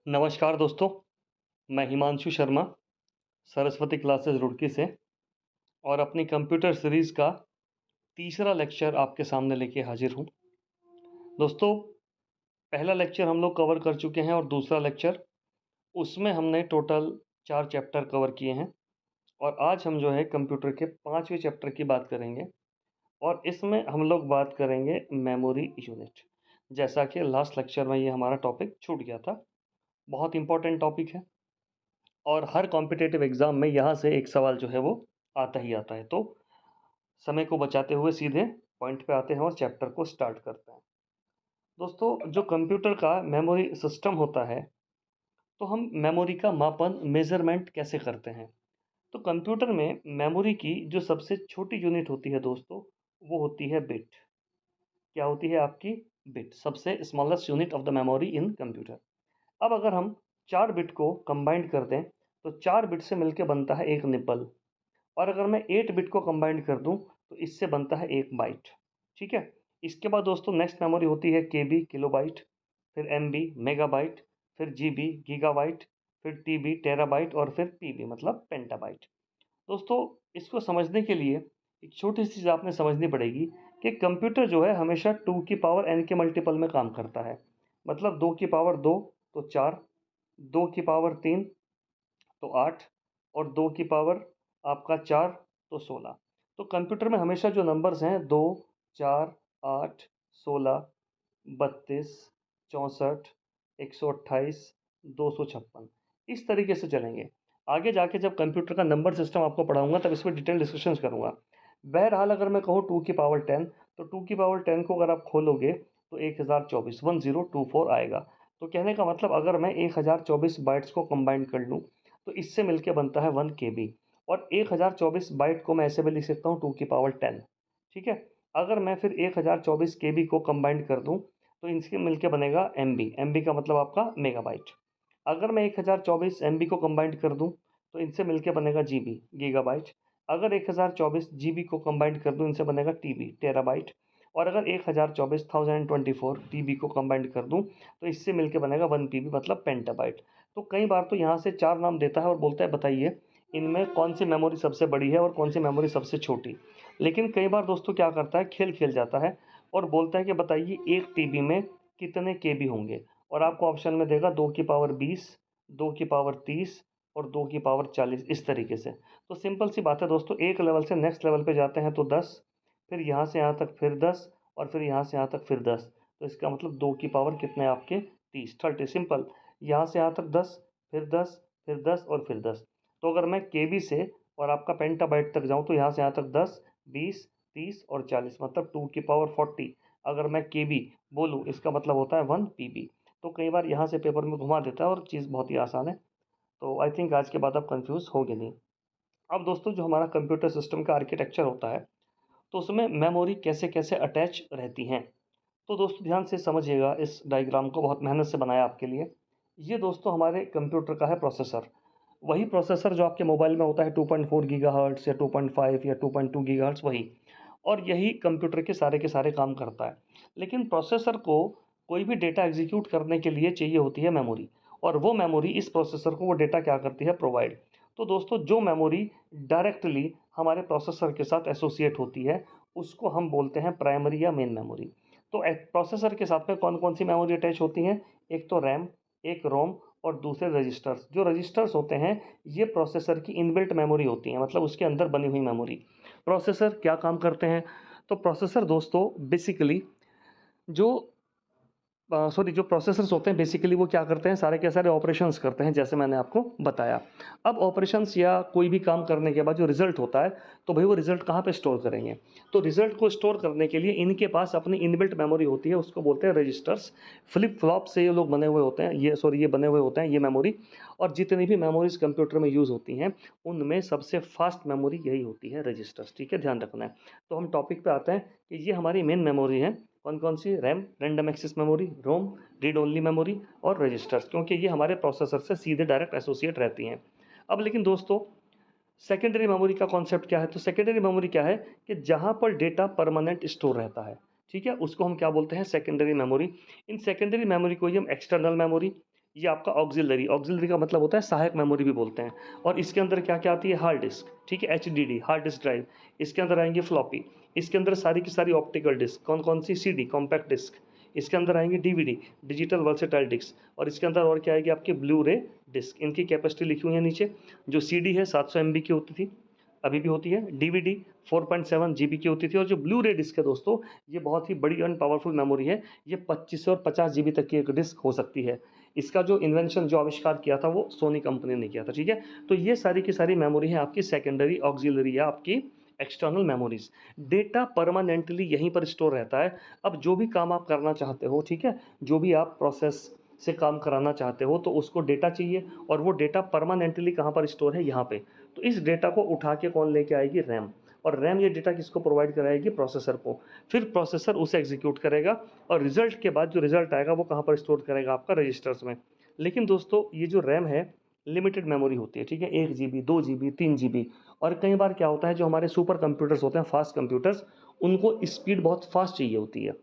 नमस्कार दोस्तों, मैं हिमांशु शर्मा, सरस्वती क्लासेस रुड़की से और अपनी कंप्यूटर सीरीज़ का तीसरा लेक्चर आपके सामने लेके हाजिर हूँ। दोस्तों, पहला लेक्चर हम लोग कवर कर चुके हैं और दूसरा लेक्चर, उसमें हमने टोटल 4 चैप्टर कवर किए हैं और आज हम जो है कंप्यूटर के 5वें चैप्टर की बात करेंगे और इसमें हम लोग बात करेंगे मेमोरी यूनिट। जैसा कि लास्ट लेक्चर में ये हमारा टॉपिक छूट गया था, बहुत इम्पोर्टेंट टॉपिक है और हर कॉम्पिटिटिव एग्ज़ाम में यहाँ से एक सवाल जो है वो आता ही आता है। तो समय को बचाते हुए सीधे पॉइंट पे आते हैं और चैप्टर को स्टार्ट करते हैं। दोस्तों, जो कंप्यूटर का मेमोरी सिस्टम होता है, तो हम मेमोरी का मापन मेज़रमेंट कैसे करते हैं? तो कंप्यूटर में मेमोरी की जो सबसे छोटी यूनिट होती है दोस्तों, वो होती है बिट। क्या होती है आपकी? बिट, सबसे smallest unit of the memory in computer. अब अगर हम 4 बिट को कंबाइंड कर दें, तो 4 बिट से मिलके बनता है एक निब्बल और अगर मैं 8 बिट को कंबाइंड कर दूं, तो इससे बनता है एक बाइट। ठीक है। इसके बाद दोस्तों नेक्स्ट मेमोरी होती है केबी, किलोबाइट, फिर एमबी, मेगाबाइट, फिर जीबी, गीगाबाइट, फिर टीबी, टेराबाइट और फिर पीबी मतलब पेंटाबाइट। दोस्तों, इसको समझने के लिए एक छोटी सी चीज़ आपने समझनी पड़ेगी कि कंप्यूटर जो है हमेशा 2 की पावर n के मल्टीपल में काम करता है। मतलब 2 की पावर 2 तो 4, 2 की पावर 3 तो 8 और 2 की पावर आपका 4 तो 16। तो कंप्यूटर में हमेशा जो नंबर्स हैं 2, 4, 8, 16, 32, 64, 128, 256 इस तरीके से चलेंगे। आगे जाके जब कंप्यूटर का नंबर सिस्टम आपको पढ़ाऊंगा तब इसमें डिटेल डिस्कशंस करूंगा। बहरहाल अगर मैं कहूँ 2 की पावर 10, तो 2 की पावर 10 को अगर आप खोलोगे तो 1024 आएगा। तो कहने का मतलब अगर मैं 1024 बाइट्स को कंबाइन कर लूँ, तो इससे मिलके बनता है 1 केबी और 1024 बाइट को मैं ऐसे भी लिख सकता हूँ 2 की पावर 10। ठीक है। अगर मैं फिर 1024 केबी को कंबाइन कर दूं, तो इनसे मिलके बनेगा एमबी। एमबी का मतलब आपका मेगाबाइट। अगर मैं 1024 एमबी को कंबाइन कर दूं, तो इनसे मिलके बनेगा जीबी, गीगाबाइट। अगर 1024 जीबी को कंबाइन कर दूं, इनसे बनेगा टीबी, टेराबाइट। और अगर 1024 टीबी को कंबाइन कर दूं, तो इससे मिलके बनेगा 1 पीबी मतलब पेंटाबाइट। तो कई बार तो यहाँ से 4 नाम देता है और बोलता है बताइए इनमें कौन सी मेमोरी सबसे बड़ी है और कौन सी मेमोरी सबसे छोटी। लेकिन कई बार दोस्तों क्या करता है, खेल खेल जाता है और बोलता है कि बताइए 1 टीबी में कितने केबी होंगे और आपको ऑप्शन में देगा 2 की पावर 20, 2 की पावर 30 और 2 की पावर 40 इस तरीके से। तो सिंपल सी बात है दोस्तों, एक लेवल से नेक्स्ट लेवल पे जाते हैं तो 10, फिर यहाँ से यहाँ तक फिर 10 और फिर यहाँ से यहाँ तक फिर 10। तो इसका मतलब 2 की पावर कितने आपके 30, 30 सिंपल। यहाँ से यहाँ तक 10, फिर 10, फिर 10 और फिर 10। तो अगर मैं केबी से और आपका पेंटाबाइट तक जाऊँ, तो यहाँ से यहाँ तक 10, 20, 30 और 40 मतलब 2 की पावर 40। अगर मैं केबी बोलूँ, इसका मतलब होता है 1 पीबी। तो कई बार यहाँ से पेपर में घुमा देता है और चीज़ बहुत ही आसान है। तो आई थिंक आज के बाद आप कंफ्यूज होगे नहीं। अब दोस्तों, जो हमारा कंप्यूटर सिस्टम का आर्किटेक्चर होता है, तो उसमें मेमोरी कैसे कैसे अटैच रहती हैं। तो दोस्तों ध्यान से समझिएगा, इस डायग्राम को बहुत मेहनत से बनाया आपके लिए। ये दोस्तों हमारे कंप्यूटर का है प्रोसेसर। वही प्रोसेसर जो आपके मोबाइल में होता है 2.4 गीगाहर्ट्ज़ या 2.5 या 2.2 गीगाहर्ट्ज़ वही। और यही कंप्यूटर के सारे काम करता है। लेकिन प्रोसेसर को कोई भी डेटा एग्जीक्यूट करने के लिए चाहिए होती है मेमोरी, और वो मेमोरी इस प्रोसेसर को वो डेटा क्या करती है, प्रोवाइड। तो दोस्तों, जो मेमोरी डायरेक्टली हमारे प्रोसेसर के साथ एसोसिएट होती है, उसको हम बोलते हैं प्राइमरी या मेन मेमोरी। तो प्रोसेसर के साथ में कौन कौन सी मेमोरी अटैच होती हैं? एक तो रैम, एक रोम और दूसरे रजिस्टर्स। जो रजिस्टर्स होते हैं, ये प्रोसेसर की इनबिल्ट मेमोरी होती हैं, मतलब उसके अंदर बनी हुई मेमोरी। प्रोसेसर क्या काम करते हैं? तो प्रोसेसर दोस्तों बेसिकली जो जो प्रोसेसर्स होते हैं बेसिकली वो क्या करते हैं, सारे के सारे ऑपरेशंस करते हैं, जैसे मैंने आपको बताया। अब ऑपरेशंस या कोई भी काम करने के बाद जो रिजल्ट होता है, तो भाई वो रिजल्ट कहाँ पे स्टोर करेंगे? तो रिजल्ट को स्टोर करने के लिए इनके पास अपनी इनबिल्ट मेमोरी होती है, उसको बोलते हैं रजिस्टर्स। फ्लिप फ्लॉप से ये लोग बने हुए होते हैं, ये बने हुए होते हैं ये मेमोरी। और जितनी भी मेमोरीज कंप्यूटर में यूज़ होती हैं, उनमें सबसे फास्ट मेमोरी यही होती है, रजिस्टर्स। ठीक है, ध्यान रखना है। तो हम टॉपिक पे आते हैं कि ये हमारी मेन मेमोरी है। कौन कौन सी? रैम, रैंडम एक्सेस मेमोरी, रोम, रीड ओनली मेमोरी और रजिस्टर्स, क्योंकि ये हमारे प्रोसेसर से सीधे डायरेक्ट एसोसिएट रहती हैं। अब लेकिन दोस्तों, सेकेंडरी मेमोरी का कॉन्सेप्ट क्या है? तो सेकेंडरी मेमोरी क्या है कि जहां पर डेटा परमानेंट स्टोर रहता है, ठीक है, उसको हम क्या बोलते हैं? Secondary memory. In secondary memory को ही हम एक्सटर्नल मेमोरी ये आपका ऑक्सिलरी, ऑक्सिलरी का मतलब होता है सहायक मेमोरी भी बोलते हैं। और इसके अंदर क्या क्या आती है, हार्ड डिस्क, ठीक है, HDD हार्ड डिस्क ड्राइव, इसके अंदर आएंगे फ्लॉपी, इसके अंदर सारी की सारी ऑप्टिकल डिस्क, कौन कौन सी, CD कॉम्पैक्ट डिस्क, इसके अंदर आएंगे DVD डिजिटल वर्सेटाइल डिस्क, और इसके अंदर और क्या आएगी आपकी ब्लू रे डिस्क। इनकी कैपेसिटी लिखी हुई है नीचे। जो CD है 700 MB की होती थी, अभी भी होती है। DVD 4.7 GB की होती थी। और जो ब्लू रे डिस्क है दोस्तों, ये बहुत ही बड़ी एंड पावरफुल मेमोरी है। ये 25 और 50 GB तक की एक डिस्क हो सकती है। इसका जो इन्वेंशन, जो आविष्कार किया था, वो सोनी कंपनी ने किया था, ठीक है। तो ये सारी की सारी मेमोरी है आपकी सेकेंडरी ऑक्सिलरी या आपकी एक्सटर्नल मेमोरीज। डेटा परमानेंटली यहीं पर स्टोर रहता है। अब जो भी काम आप करना चाहते हो, ठीक है, जो भी आप प्रोसेस से काम कराना चाहते हो, तो उसको डेटा चाहिए, और वो डेटा परमानेंटली कहाँ पर स्टोर है, यहाँ पे। तो इस डेटा को उठा के कौन लेके आएगी, रैम। और रैम ये डेटा किसको प्रोवाइड कराएगी, प्रोसेसर को। फिर प्रोसेसर उसे एग्जीक्यूट करेगा, और रिजल्ट के बाद जो रिजल्ट आएगा वो कहाँ पर स्टोर करेगा, आपका रजिस्टर्स में। लेकिन दोस्तों ये जो रैम है, लिमिटेड मेमोरी होती है, ठीक है, 1 GB 2 GB 3 GB। और कई बार क्या होता है, जो हमारे सुपर कंप्यूटर्स होते हैं, फास्ट कंप्यूटर्स, उनको स्पीड बहुत फास्ट चाहिए होती है।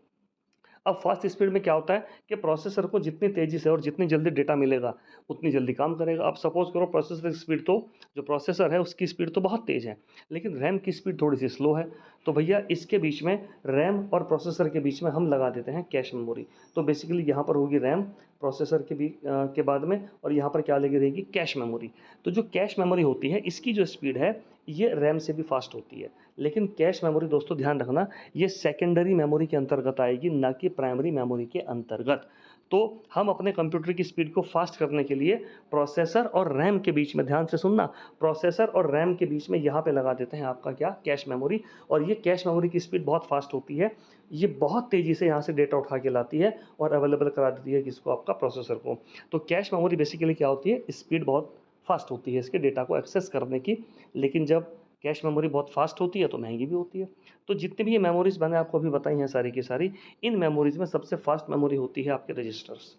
अब फास्ट स्पीड में क्या होता है कि प्रोसेसर को जितनी तेजी से और जितनी जल्दी डेटा मिलेगा, उतनी जल्दी काम करेगा। अब सपोज करो प्रोसेसर स्पीड, तो जो प्रोसेसर है उसकी स्पीड तो बहुत तेज है, लेकिन रैम की स्पीड थोड़ी सी स्लो है। तो भैया इसके बीच में, रैम और प्रोसेसर के बीच में हम लगा देते हैं कैश मेमोरी। तो बेसिकली यहाँ पर होगी रैम प्रोसेसर के बाद में, और यहाँ पर क्या लगी रहेगी, कैश मेमोरी। तो जो कैश मेमोरी होती है, इसकी जो स्पीड है, ये रैम से भी फास्ट होती है। लेकिन कैश मेमोरी दोस्तों ध्यान रखना, ये सेकेंडरी मेमोरी के अंतर्गत आएगी, ना कि प्राइमरी मेमोरी के अंतर्गत। तो हम अपने कंप्यूटर की स्पीड को फास्ट करने के लिए प्रोसेसर और रैम के बीच में, ध्यान से सुनना, प्रोसेसर और रैम के बीच में यहाँ पे लगा देते हैं आपका क्या, कैश मेमोरी। और ये कैश मेमोरी की स्पीड बहुत फास्ट होती है। ये बहुत तेज़ी से यहाँ से डेटा उठा के लाती है और अवेलेबल करा देती है किसको, आपका प्रोसेसर को। तो कैश मेमोरी बेसिकली क्या होती है, स्पीड बहुत फास्ट होती है इसके डेटा को एक्सेस करने की। लेकिन जब कैश मेमोरी बहुत फास्ट होती है तो महंगी भी होती है। तो जितनी भी ये मेमोरीज मैंने आपको अभी बताई हैं सारी की सारी, इन मेमोरीज में सबसे फास्ट मेमोरी होती है आपके रजिस्टर्स।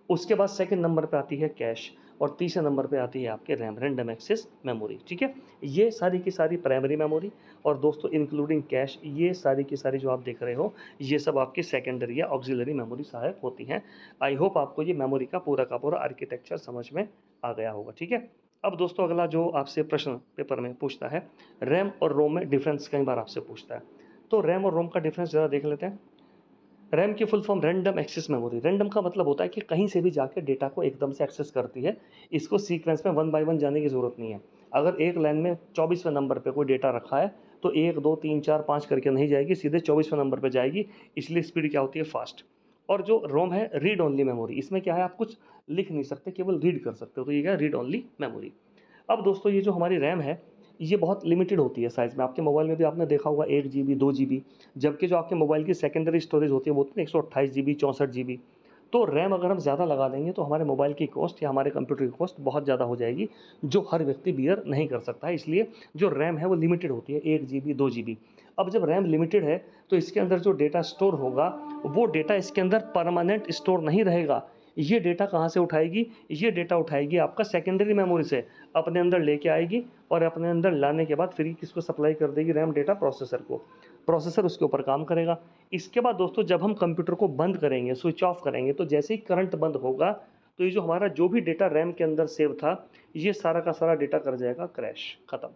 उसके बाद सेकंड नंबर पे आती है कैश, और तीसरे नंबर पे आती है आपके रैम, रैंडम एक्सेस मेमोरी, ठीक है। ये सारी की सारी प्राइमरी मेमोरी, और दोस्तों इंक्लूडिंग कैश, ये सारी की सारी जो आप देख रहे हो, ये सब आपकी सेकेंडरी या ऑक्सिलरी मेमोरी सहायक होती हैं। आई होप आपको ये मेमोरी का पूरा आर्किटेक्चर समझ में आ गया होगा, ठीक है। अब दोस्तों अगला जो आपसे प्रश्न पेपर में पूछता है, रैम और रोम में डिफरेंस कई बार आपसे पूछता है। तो रैम और रोम का डिफरेंस ज़रा देख लेते हैं। रैम की full form random access memory. Random का मतलब होता है कि कहीं से भी जाकर डेटा को एकदम से एक्सेस करती है। इसको सीक्वेंस में 1 बाय 1 जाने की ज़रूरत नहीं है। अगर एक लाइन में 24वें नंबर पे कोई डेटा रखा है, तो 1 2 3 4 5 करके नहीं जाएगी, सीधे 24वें नंबर पे जाएगी। इसलिए स्पीड क्या होती है, फास्ट। और जो रोम है, रीड ओनली मेमोरी। इसमें क्या है, आप कुछ लिख नहीं सकते, केवल रीड कर सकते हो। तो ये क्या है, रीड ओनली मेमोरी। अब दोस्तों ये जो हमारी रैम है, ये बहुत लिमिटेड होती है साइज़ में। आपके मोबाइल में भी आपने देखा होगा 1 GB 2 GB, जबकि जो आपके मोबाइल की सेकेंडरी स्टोरेज होती है वो होती है 128 GB 64 GB। तो रैम अगर हम ज़्यादा लगा देंगे तो हमारे मोबाइल की कॉस्ट या हमारे कंप्यूटर की कॉस्ट बहुत ज़्यादा हो जाएगी, जो हर व्यक्ति बियर नहीं कर सकता है। इसलिए जो रैम है वो लिमिटेड होती है, 1 GB 2 GB। अब जब रैम लिमिटेड है, तो इसके अंदर जो डेटा स्टोर होगा, वो डेटा इसके अंदर परमानेंट स्टोर नहीं रहेगा। ये डेटा कहाँ से उठाएगी, ये डेटा उठाएगी आपका सेकेंडरी मेमोरी से, अपने अंदर लेके आएगी, और अपने अंदर लाने के बाद फिर किसको सप्लाई कर देगी, रैम डेटा प्रोसेसर को। प्रोसेसर उसके ऊपर काम करेगा। इसके बाद दोस्तों जब हम कंप्यूटर को बंद करेंगे, स्विच ऑफ करेंगे, तो जैसे ही करंट बंद होगा, तो ये जो हमारा जो भी डेटा रैम के अंदर सेव था, ये सारा का सारा डेटा कर जाएगा क्रैश, खत्म।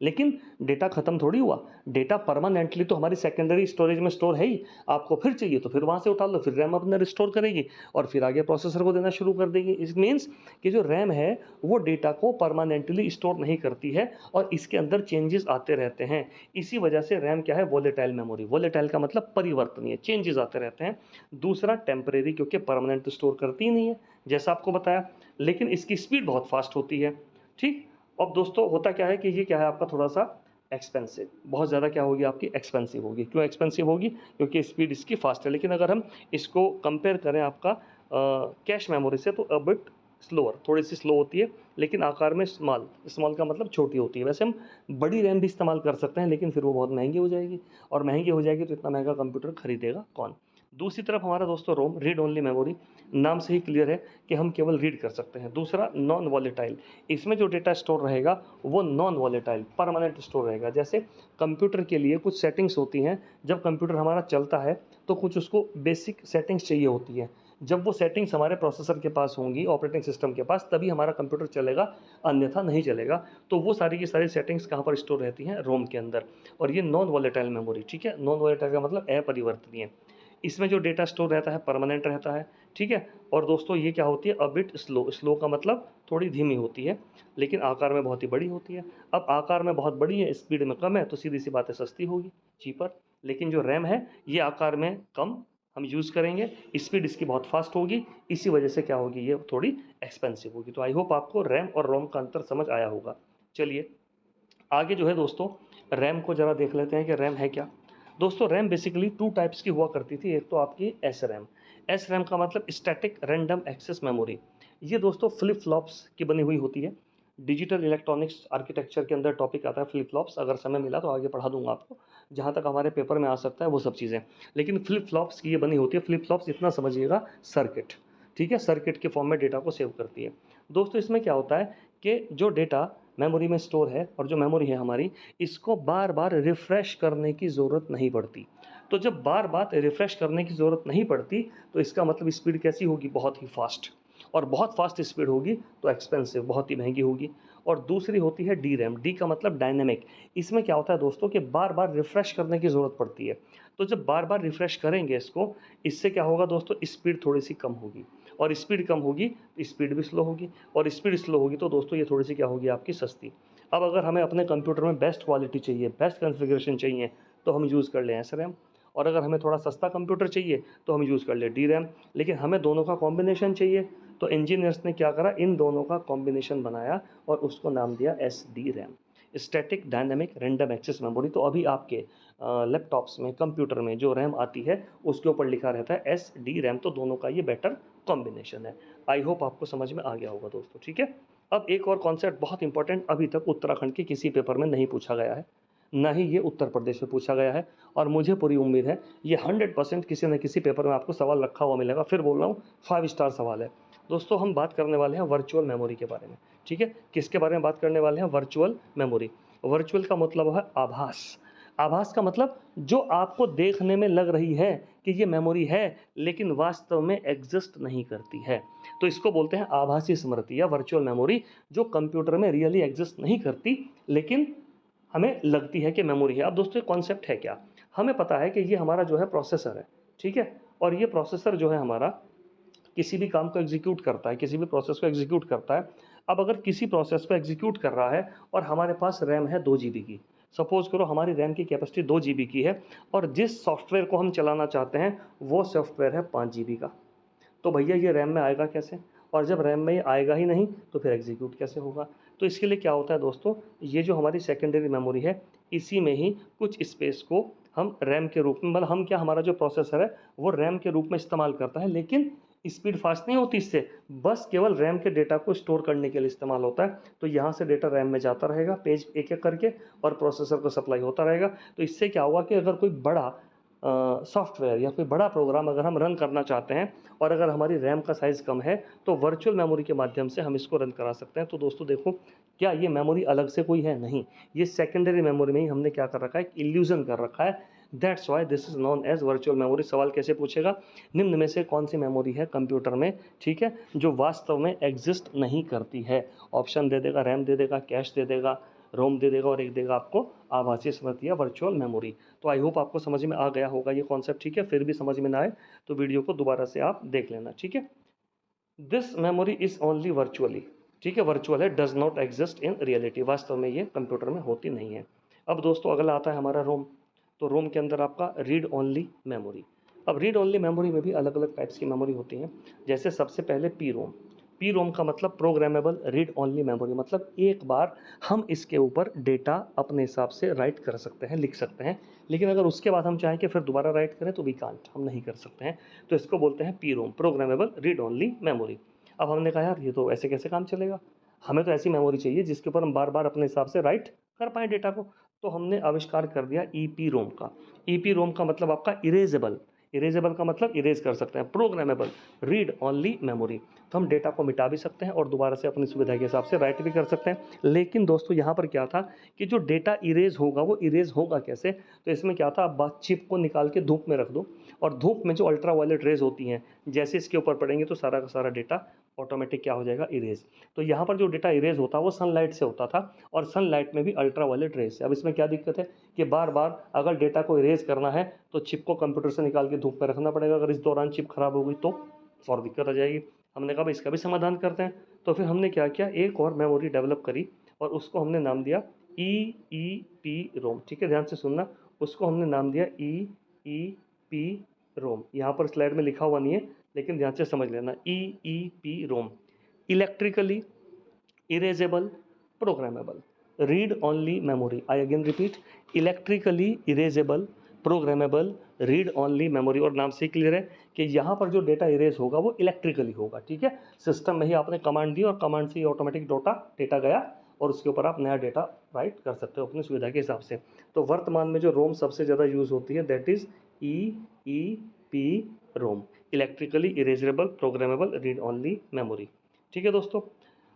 लेकिन डेटा खत्म थोड़ी हुआ, डेटा परमानेंटली तो हमारी सेकेंडरी स्टोरेज में स्टोर है ही। आपको फिर चाहिए तो फिर वहाँ से उठा लो, फिर रैम अपने रिस्टोर करेगी, और फिर आगे प्रोसेसर को देना शुरू कर देगी। इस मीन्स कि जो रैम है वो डेटा को परमानेंटली स्टोर नहीं करती है, और इसके अंदर चेंजेस आते रहते हैं। इसी वजह से रैम क्या है, वोलेटाइल मेमोरी। वोलेटाइल का मतलब परिवर्तनीय, चेंजेस आते रहते हैं। दूसरा टेम्परेरी, क्योंकि परमानेंट स्टोर करती ही नहीं है, जैसा आपको बताया। लेकिन इसकी स्पीड बहुत फास्ट होती है, ठीक। अब दोस्तों होता क्या है कि ये क्या है आपका थोड़ा सा एक्सपेंसिव, बहुत ज़्यादा क्या होगी आपकी, एक्सपेंसिव होगी। क्यों एक्सपेंसिव होगी, क्योंकि स्पीड इसकी फास्ट है। लेकिन अगर हम इसको कंपेयर करें आपका कैश मेमोरी से, तो अ बिट स्लोअर, थोड़ी सी स्लो होती है, लेकिन आकार में स्मॉल, स्मॉल का मतलब छोटी होती है। वैसे हम बड़ी रैम भी इस्तेमाल कर सकते हैं, लेकिन फिर वो बहुत महंगी हो जाएगी, और महंगी हो जाएगी तो इतना महंगा कंप्यूटर खरीदेगा कौन। दूसरी तरफ हमारा दोस्तों रोम, रीड ओनली मेमोरी। नाम से ही क्लियर है कि हम केवल रीड कर सकते हैं। दूसरा नॉन वॉलेटाइल, इसमें जो डेटा स्टोर रहेगा वो नॉन वॉलेटाइल, परमानेंट स्टोर रहेगा। जैसे कंप्यूटर के लिए कुछ सेटिंग्स होती हैं, जब कंप्यूटर हमारा चलता है तो कुछ उसको बेसिक सेटिंग्स चाहिए होती है। जब वो सेटिंग्स हमारे प्रोसेसर के पास होंगी, ऑपरेटिंग सिस्टम के पास, तभी हमारा कंप्यूटर चलेगा, अन्यथा नहीं चलेगा। तो वो सारी की सारी सेटिंग्स कहाँ पर स्टोर रहती हैं? रोम के अंदर। और ये नॉन वॉलेटाइल मेमोरी, ठीक है, नॉन वॉलेटाइल का मतलब अपरिवर्तनीय। इसमें जो डेटा स्टोर रहता है परमानेंट रहता है, ठीक है। और दोस्तों ये क्या होती है? अ बिट स्लो, स्लो का मतलब थोड़ी धीमी होती है, लेकिन आकार में बहुत ही बड़ी होती है। अब आकार में बहुत बड़ी है, स्पीड में कम है, तो सीधी सी बात है सस्ती होगी, चीपर। लेकिन जो रैम है ये आकार में कम हम यूज़ करेंगे, स्पीड इसकी बहुत फास्ट होगी, इसी वजह से क्या होगी? ये थोड़ी एक्सपेंसिव होगी। तो आई होप आपको रैम और रोम का अंतर समझ आया होगा। चलिए आगे जो है दोस्तों, रैम को ज़रा देख लेते हैं कि रैम है क्या। दोस्तों रैम बेसिकली टू टाइप्स की हुआ करती थी। एक तो आपकी एस रैम। एस रैम का मतलब स्टैटिक रैंडम एक्सेस मेमोरी। ये दोस्तों फ्लिप फ्लॉप्स की बनी हुई होती है। डिजिटल इलेक्ट्रॉनिक्स आर्किटेक्चर के अंदर टॉपिक आता है फ्लिप फ्लॉप्स। अगर समय मिला तो आगे पढ़ा दूंगा आपको, जहाँ तक हमारे पेपर में आ सकता है वो सब चीज़ें। लेकिन फ्लिप फ्लॉप्स की ये बनी होती है। फ्लिप फ्लॉप्स इतना समझिएगा, सर्किट, ठीक है, सर्किट के फॉर्म में डेटा को सेव करती है। दोस्तों इसमें क्या होता है कि जो डेटा मेमोरी में स्टोर है और जो मेमोरी है हमारी, इसको बार बार रिफ़्रेश करने की ज़रूरत नहीं पड़ती। तो जब बार बार रिफ़्रेश करने की ज़रूरत नहीं पड़ती, तो इसका मतलब स्पीड कैसी होगी? बहुत ही फास्ट। और बहुत फास्ट स्पीड होगी तो एक्सपेंसिव, बहुत ही महंगी होगी। और दूसरी होती है डी रैम। डी का मतलब डायनेमिक। इसमें क्या होता है दोस्तों कि बार बार रिफ़्रेश करने की ज़रूरत पड़ती है। तो जब बार बार रिफ़्रेश करेंगे इसको, इससे क्या होगा दोस्तों? स्पीड थोड़ी सी कम होगी। और स्पीड कम होगी तो स्पीड भी स्लो होगी। और स्पीड स्लो होगी तो दोस्तों ये थोड़ी सी क्या होगी? आपकी सस्ती। अब अगर हमें अपने कंप्यूटर में बेस्ट क्वालिटी चाहिए, बेस्ट कॉन्फ़िगरेशन चाहिए, तो हम यूज़ कर लें एस रैम। और अगर हमें थोड़ा सस्ता कंप्यूटर चाहिए तो हम यूज़ कर लें डी रैम। लेकिन हमें दोनों का कॉम्बिनेशन चाहिए, तो इंजीनियर्स ने क्या करा? इन दोनों का कॉम्बिनेशन बनाया और उसको नाम दिया S D RAM, static dynamic random access memory. तो अभी आपके लैपटॉप्स में, कंप्यूटर में जो रैम आती है उसके ऊपर लिखा रहता है एस डी रैम। तो दोनों का ये बेटर कॉम्बिनेशन है। आई होप आपको समझ में आ गया होगा दोस्तों, ठीक है। अब एक और कॉन्सेप्ट बहुत इंपॉर्टेंट, अभी तक उत्तराखंड के किसी पेपर में नहीं पूछा गया है, ना ही ये उत्तर प्रदेश में पूछा गया है। और मुझे पूरी उम्मीद है ये 100% किसी न किसी पेपर में आपको सवाल रखा हुआ मिलेगा। फिर बोल रहा हूँ 5 स्टार सवाल है। दोस्तों हम बात करने वाले हैं वर्चुअल मेमोरी के बारे में, ठीक है। किसके बारे में बात करने वाले हैं? Virtual memory. वर्चुअल का मतलब है आभास। आभास का मतलब जो आपको देखने में लग रही है कि ये मेमोरी है, लेकिन वास्तव में एग्जिस्ट नहीं करती है। तो इसको बोलते हैं आभासी स्मृति या वर्चुअल मेमोरी, जो कंप्यूटर में रियली एग्जिस्ट नहीं करती, लेकिन हमें लगती है कि मेमोरी है। अब दोस्तों कॉन्सेप्ट है क्या? हमें पता है कि ये हमारा जो है प्रोसेसर है, ठीक है। और ये प्रोसेसर जो है हमारा किसी भी काम को एग्जीक्यूट करता है, किसी भी प्रोसेस को एग्जीक्यूट करता है। अब अगर किसी प्रोसेस को एग्जीक्यूट कर रहा है और हमारे पास रैम है 2 GB की, सपोज करो हमारी रैम की कैपेसिटी 2 GB की है, और जिस सॉफ्टवेयर को हम चलाना चाहते हैं वो सॉफ्टवेयर है 5 GB का, तो भैया ये रैम में आएगा कैसे? और जब रैम में ये आएगा ही नहीं तो फिर एग्जीक्यूट कैसे होगा? तो इसके लिए क्या होता है दोस्तों, ये जो हमारी सेकेंडरी मेमोरी है, इसी में ही कुछ स्पेस को हम रैम के रूप में, मतलब हम क्या, हमारा जो प्रोसेसर है वो रैम के रूप में इस्तेमाल करता है। लेकिन स्पीड फास्ट नहीं होती इससे, बस केवल रैम के डेटा को स्टोर करने के लिए इस्तेमाल होता है। तो यहाँ से डेटा रैम में जाता रहेगा पेज एक एक करके, और प्रोसेसर को सप्लाई होता रहेगा। तो इससे क्या हुआ कि अगर कोई बड़ा सॉफ्टवेयर या कोई बड़ा प्रोग्राम अगर हम रन करना चाहते हैं, और अगर हमारी रैम का साइज़ कम है, तो वर्चुअल मेमोरी के माध्यम से हम इसको रन करा सकते हैं। तो दोस्तों देखो, क्या ये मेमोरी अलग से कोई है? नहीं, ये सेकेंडरी मेमोरी में ही हमने क्या कर रखा है? एक इल्यूजन कर रखा है। That's why this is known as virtual memory. सवाल कैसे पूछेगा? निम्न में से कौन सी मेमोरी है कंप्यूटर में, ठीक है, जो वास्तव में एग्जिस्ट नहीं करती है? ऑप्शन दे देगा, रैम दे देगा, कैश दे देगा, रोम दे देगा, और एक देगा आपको आभासी स्मृति या वर्चुअल मेमोरी। तो आई होप आपको समझ में आ गया होगा ये कॉन्सेप्ट, ठीक है। फिर भी समझ में ना आए तो वीडियो को दोबारा से आप देख लेना, ठीक है। This memory is only virtually, ठीक है, वर्चुअल है, does not exist in reality. वास्तव में ये कंप्यूटर में होती नहीं है। अब दोस्तों अगला आता है हमारा रोम। तो रोम के अंदर आपका रीड ओनली मेमोरी। अब रीड ओनली मेमोरी में भी अलग अलग टाइप्स की मेमोरी होती हैं। जैसे सबसे पहले पी रोम। पी रोम का मतलब प्रोग्रामेबल रीड ओनली मेमोरी, मतलब एक बार हम इसके ऊपर डेटा अपने हिसाब से राइट कर सकते हैं, लिख सकते हैं। लेकिन अगर उसके बाद हम चाहें कि फिर दोबारा राइट करें तो वी कांट, हम नहीं कर सकते हैं। तो इसको बोलते हैं P ROM, programmable read only memory. अब हमने कहा यार ये तो ऐसे कैसे काम चलेगा, हमें तो ऐसी मेमोरी चाहिए जिसके ऊपर हम बार बार अपने हिसाब से राइट कर पाएँ डेटा को। तो हमने आविष्कार कर दिया ई पी रोम का। ई पी रोम का मतलब आपका इरेजेबल, इरेजेबल का मतलब इरेज कर सकते हैं। प्रोग्रामेबल, रीड ओनली मेमोरी, तो हम डेटा को मिटा भी सकते हैं और दोबारा से अपनी सुविधा के हिसाब से राइट भी कर सकते हैं। लेकिन दोस्तों यहाँ पर क्या था कि जो डेटा इरेज होगा वो इरेज होगा कैसे, तो इसमें क्या था, आप बात चिप को निकाल के धूप में रख दो और धूप में जो अल्ट्रा वायलेट रेज होती हैं जैसे इसके ऊपर पड़ेंगे तो सारा का सारा डेटा ऑटोमेटिक क्या हो जाएगा, इरेज। तो यहाँ पर जो डेटा इरेज होता है वो सनलाइट से होता था और सनलाइट में भी अल्ट्रा वायलेट रेज से। अब इसमें क्या दिक्कत है कि बार बार अगर डेटा को इरेज करना है तो चिप को कंप्यूटर से निकाल के धूप में रखना पड़ेगा, अगर इस दौरान चिप खराब हो गई तो और दिक्कत आ जाएगी। हमने कहा भाई इसका भी समाधान करते हैं, तो फिर हमने क्या किया, एक और मेमोरी डेवलप करी और उसको हमने नाम दिया ई ई पी रोम। ठीक है, ध्यान से सुनना, उसको हमने नाम दिया ई ई पी रोम। यहाँ पर स्लाइड में लिखा हुआ नहीं है लेकिन ध्यान से समझ लेना, E E P ROM, electrically erasable programmable read only memory. I again repeat, electrically erasable programmable read only memory. और नाम से क्लियर है कि यहाँ पर जो डेटा इरेज होगा वो इलेक्ट्रिकली होगा। ठीक है, सिस्टम में ही आपने कमांड दी और कमांड से ही ऑटोमेटिक डेटा गया और उसके ऊपर आप नया डेटा राइट कर सकते हो अपनी सुविधा के हिसाब से। तो वर्तमान में जो रोम सबसे ज़्यादा यूज़ होती है that is E E P ROM, electrically erasable programmable read only memory. ठीक है दोस्तों,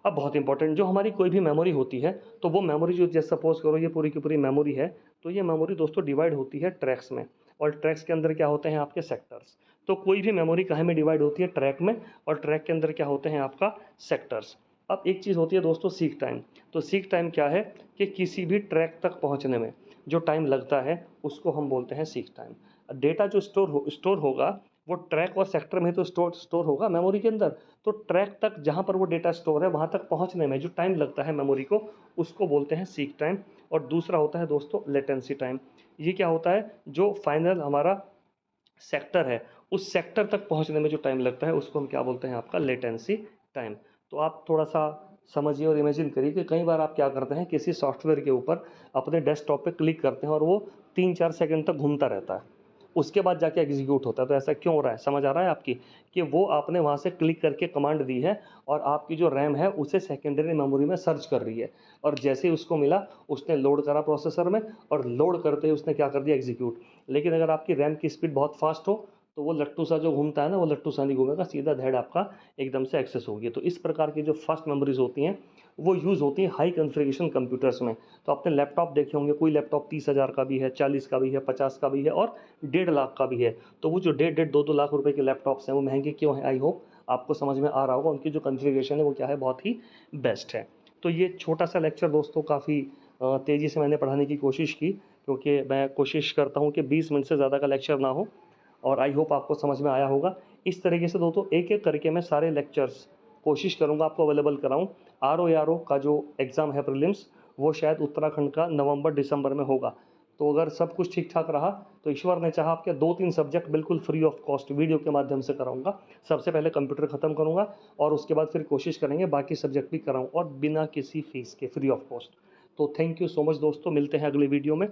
अब बहुत इंपॉर्टेंट, जो हमारी कोई भी मेमोरी होती है तो वो मेमोरी जो, जैसे सपोज करो ये पूरी की पूरी मेमोरी है, तो ये मेमोरी दोस्तों डिवाइड होती है ट्रैक्स में और ट्रैक्स के अंदर क्या होते हैं आपके सेक्टर्स। तो कोई भी मेमोरी कहाँ में डिवाइड होती है, ट्रैक में, और ट्रैक के अंदर क्या होते हैं आपका सेक्टर्स। अब एक चीज़ होती है दोस्तों सीक टाइम। तो सीक टाइम क्या है कि किसी भी ट्रैक तक पहुँचने में जो टाइम लगता है उसको हम बोलते हैं सीक टाइम। डेटा जो स्टोर होगा वो ट्रैक और सेक्टर में तो स्टोर होगा मेमोरी के अंदर, तो ट्रैक तक जहाँ पर वो डेटा स्टोर है वहाँ तक पहुँचने में जो टाइम लगता है मेमोरी को उसको बोलते हैं सीक टाइम। और दूसरा होता है दोस्तों लेटेंसी टाइम। ये क्या होता है, जो फाइनल हमारा सेक्टर है उस सेक्टर तक पहुँचने में जो टाइम लगता है उसको हम क्या बोलते हैं, आपका लेटेंसी टाइम। तो आप थोड़ा सा समझिए और इमेजिन करिए कि कई बार आप क्या करते हैं, किसी सॉफ्टवेयर के ऊपर अपने डेस्कटॉप पे क्लिक करते हैं और वो 3-4 सेकंड तक घूमता रहता है, उसके बाद जाके एग्जीक्यूट होता है। तो ऐसा क्यों हो रहा है, समझ आ रहा है आपकी, कि वो आपने वहाँ से क्लिक करके कमांड दी है और आपकी जो रैम है उसे सेकेंडरी मेमोरी में सर्च कर रही है और जैसे ही उसको मिला उसने लोड करा प्रोसेसर में और लोड करते ही उसने क्या कर दिया, एग्जीक्यूट। लेकिन अगर आपकी रैम की स्पीड बहुत फास्ट हो तो वो लट्टू सा जो घूमता है ना, वो लट्टू सा नहीं घूमेगा, सीधा धैड़ आपका एकदम से एक्सेस होगी। तो इस प्रकार की जो फास्ट मेमोरीज होती हैं वो यूज़ होती हैं हाई कॉन्फ़िगरेशन कंप्यूटर्स में। तो आपने लैपटॉप देखे होंगे, कोई लैपटॉप 30,000 का भी है, 40 का भी है, 50 का भी है और 1.5 लाख का भी है। तो वो जो 1.5 2 लाख रुपए के लैपटॉप्स हैं वो महंगे क्यों हैं, आई होप आपको समझ में आ रहा होगा, उनकी जो कॉन्फ़िगरेशन है वो क्या है, बहुत ही बेस्ट है। तो ये छोटा सा लेक्चर दोस्तों काफ़ी तेज़ी से मैंने पढ़ाने की कोशिश की, क्योंकि मैं कोशिश करता हूँ कि 20 मिनट से ज़्यादा का लेक्चर ना हो और आई होप आपको समझ में आया होगा। इस तरीके से दोस्तों एक एक करके मैं सारे लेक्चर्स कोशिश करूँगा आपको अवेलेबल कराऊँ। आर ओ का जो एग्ज़ाम है प्रीलिम्स, वो शायद उत्तराखंड का नवंबर दिसंबर में होगा। तो अगर सब कुछ ठीक ठाक रहा तो ईश्वर ने चाहा आपके 2-3 सब्जेक्ट बिल्कुल फ्री ऑफ कॉस्ट वीडियो के माध्यम से कराऊंगा। सबसे पहले कंप्यूटर ख़त्म करूंगा और उसके बाद फिर कोशिश करेंगे बाकी सब्जेक्ट भी कराऊं और बिना किसी फीस के, फ्री ऑफ कॉस्ट। तो थैंक यू सो मच दोस्तों, मिलते हैं अगले वीडियो में।